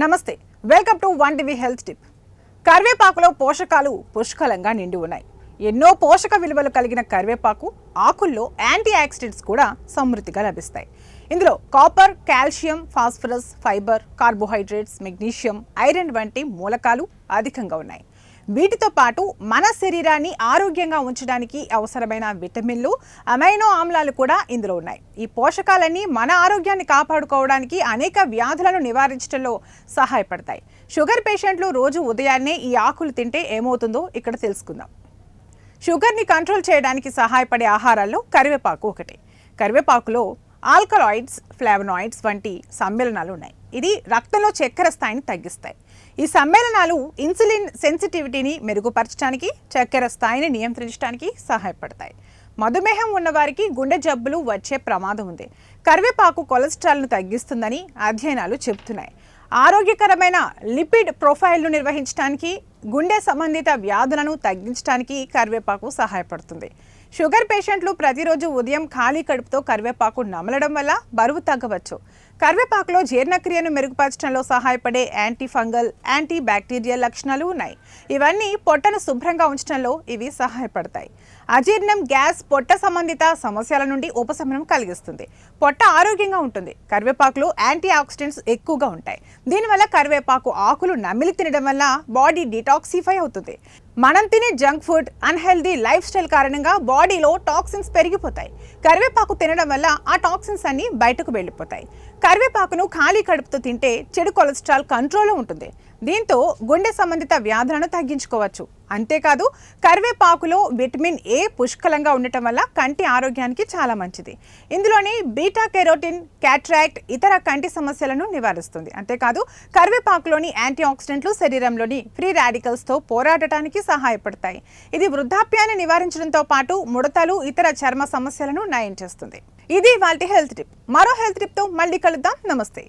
నమస్తే, welcome to one TV health tip. కరివేపాకులో పోషకాలు పుష్కలంగా నిండి ఉన్నాయి. ఎన్నో పోషక విలువలు కలిగిన కరివేపాకు ఆకుల్లో యాంటీ ఆక్సిడెంట్స్ కూడా సమృద్ధిగా లభిస్తాయి. ఇందులో copper, calcium, phosphorus, fibre, carbohydrates, magnesium, iron వంటి మూలకాలు అధికంగా ఉన్నాయి. వీటితో పాటు మన శరీరాన్ని ఆరోగ్యంగా ఉంచడానికి అవసరమైన విటమిన్లు, అమైనో ఆమ్లాలు కూడా ఇందులో ఉన్నాయి. ఈ పోషకాలన్నీ మన ఆరోగ్యాన్ని కాపాడుకోవడానికి, అనేక వ్యాధులను నివారించడంలో సహాయపడతాయి. షుగర్ పేషెంట్లు రోజు ఉదయాన్నే ఈ ఆకులు తింటే ఏమవుతుందో ఇక్కడ తెలుసుకుందాం. షుగర్ని కంట్రోల్ చేయడానికి సహాయపడే ఆహారాల్లో కరివేపాకు ఒకటి. కరివేపాకులో ఆల్కలాయిడ్స్, ఫ్లావనాయిడ్స్ వంటి సమ్మేళనాలు ఉన్నాయి. ఇది రక్తంలో చక్కెర స్థాయిని తగ్గిస్తాయి. ఈ సమ్మేళనాలు ఇన్సులిన్ సెన్సిటివిటీని మెరుగుపరచడానికి, చక్కెర స్థాయిని నియంత్రించడానికి సహాయపడతాయి. మధుమేహం ఉన్నవారికి గుండె జబ్బులు వచ్చే ప్రమాదం ఉంది. కరివేపాకు కొలెస్ట్రాల్ను తగ్గిస్తుందని అధ్యయనాలు చెబుతున్నాయి. ఆరోగ్యకరమైన లిపిడ్ ప్రొఫైల్ను నిర్వహించడానికి, గుండె సంబంధిత వ్యాధులను తగ్గించడానికి కరివేపాకు సహాయపడుతుంది. షుగర్ పేషెంట్లు ప్రతిరోజు ఉదయం ఖాళీ కడుపుతో కరివేపాకు నమలడం వల్ల బరువు తగ్గవచ్చు. కరివేపాకులో జీర్ణక్రియను మెరుగుపరచడంలో సహాయపడే యాంటీ ఫంగల్, యాంటీ బ్యాక్టీరియల్ లక్షణాలు ఉన్నాయి. ఇవన్నీ పొట్టను శుభ్రంగా ఉంచడంలో ఇవి సహాయపడతాయి. అజీర్ణం, గ్యాస్, పొట్ట సంబంధిత సమస్యల నుండి ఉపశమనం కలిగిస్తుంది. పొట్ట ఆరోగ్యంగా ఉంటుంది. కరివేపాకులో యాంటీ ఆక్సిడెంట్స్ ఎక్కువగా ఉంటాయి. దీనివల్ల కరివేపాకు ఆకులు నమిలి తినడం వల్ల బాడీ డిటాక్సిఫై అవుతుంది. మనం తినే junk food, unhealthy life style కారణంగా బాడీలో టాక్సిన్స్ పెరిగిపోతాయి. కరివేపాకు తినడం వల్ల ఆ టాక్సిన్స్ అన్ని బయటకు వెళ్ళిపోతాయి. కరివేపాకును ఖాళీ కడుపుతో తింటే చెడు కొలెస్ట్రాల్ కంట్రోల్లో ఉంటుంది. దీంతో గుండె సంబంధిత వ్యాధులను తగ్గించుకోవచ్చు. అంతేకాదు, కరివేపాకులో విటమిన్ ఏ పుష్కలంగా ఉండటం వల్ల కంటి ఆరోగ్యానికి చాలా మంచిది. ఇందులోని బీటా కెరోటిన్ క్యాట్రాక్ట్ ఇతర కంటి సమస్యలను నివారిస్తుంది. అంతేకాదు, కరివేపాకులోని యాంటీ ఆక్సిడెంట్లు శరీరంలోని ఫ్రీ రాడికల్స్తో పోరాడటానికి సహాయపడతాయి. ఇది వృద్ధాప్యాన్ని నివారించడంతో పాటు ముడతలు, ఇతర చర్మ సమస్యలను నయం చేస్తుంది. ఇది ఇవాల్టి హెల్త్ టిప్. మరో హెల్త్ టిప్తో మళ్ళీ కలుద్దాం. నమస్తే.